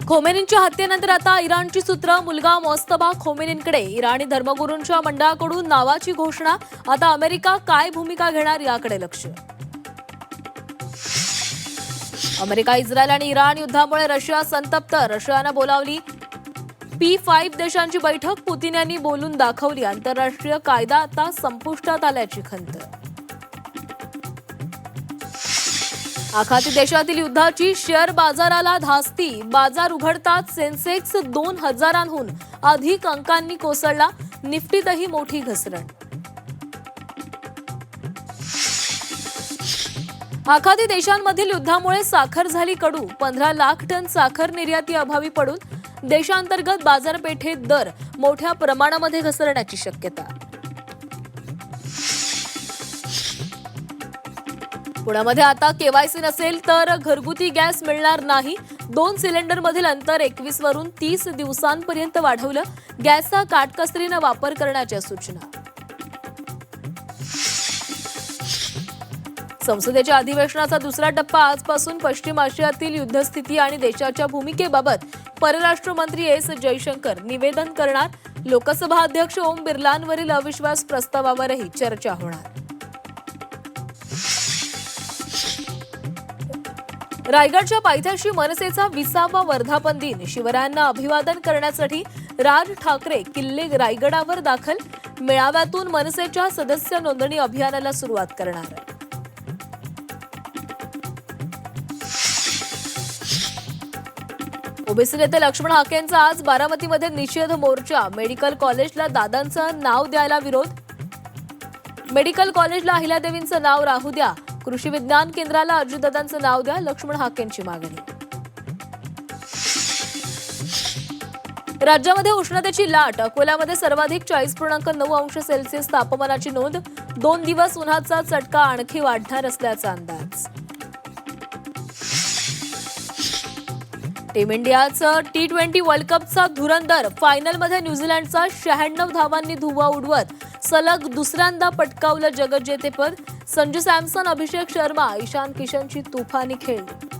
खोमेनींच्या हत्येनंतर आता इराणची सूत्र मुलगा मोस्तफा खोमेनींकडे. इराणी धर्मगुरूंच्या मंडळाकडून नावाची घोषणा. आता अमेरिका काय भूमिका घेणार याकडे लक्ष. अमेरिका, इस्रायल आणि इराण युद्धामुळे रशिया संतप्त. रशियानं बोलावली P5 देशांची बैठक. पुतीन यांनी बोलून दाखवली. आंतरराष्ट्रीय कायदा आता संपुष्टात आल्याची खंत. आखाती देशातील युद्धाची शेअर बाजाराला धास्ती. बाजार उघडताच सेन्सेक्स 2000हून अधिक अंकांनी कोसळला. निफ्टीतही मोठी घसरण. आखाती देशांमधील युद्धामुळे साखर झाली कडू. 15 लाख टन साखर निर्याती अभावी पडून देशांतर्गत बाजारपेठेत दर मोठ्या प्रमाणामध्ये घसरण्याची शक्यता. पुण्यामध्ये आता केवायसी नसेल तर घरगुती गॅस मिळणार नाही. 2 सिलेंडरमधील अंतर 21 वरून 30 दिवसांपर्यंत वाढवलं. गॅसचा काटकसरीने वापर करण्याच्या सूचना. संसदेच्या अधिवेशनाचा दुसरा टप्पा आजपासून. पश्चिम आशियातील युद्धस्थिती आणि देशाच्या भूमिकेबाबत परराष्ट्र मंत्री एस जयशंकर निवेदन करणार. लोकसभा अध्यक्ष ओम बिर्लांवरील अविश्वास प्रस्तावावरही चर्चा होणार. रायगडच्या पायथ्याशी मनसेचा 20वा वर्धापन दिन. शिवरायांना अभिवादन करण्यासाठी राज ठाकरे किल्ले रायगडावर दाखल. मेळाव्यातून मनसेच्या सदस्य नोंदणी अभियानाला सुरुवात करणार. ओबीसी नेते लक्ष्मण हाकेंचा आज बारामतीमध्ये निषेध मोर्चा. मेडिकल कॉलेजला दादांचं नाव द्यायला विरोध. मेडिकल कॉलेजला अहिल्यादेवींचं नाव राहू द्या. कृषी विज्ञान केंद्राला अजितदादांचं नाव द्या. लक्ष्मण हाकेंची मागणी. राज्यामध्ये उष्णतेची लाट. अकोल्यामध्ये सर्वाधिक 40.9 अंश सेल्सिअस तापमानाची नोंद. 2 दिवस उन्हाचा चटका आणखी वाढणार असल्याचा अंदाज. टीम इंडियाचं T20 वर्ल्ड कपचा धुरंदर. फायनलमध्ये न्यूझीलंडचा 96 धावांनी धुव्वा उडवत सलग दुसऱ्यांदा पटकावलं जगज्जेतेपद. संजू सॅमसन, अभिषेक शर्मा, ईशान किशनची तुफानी खेळी.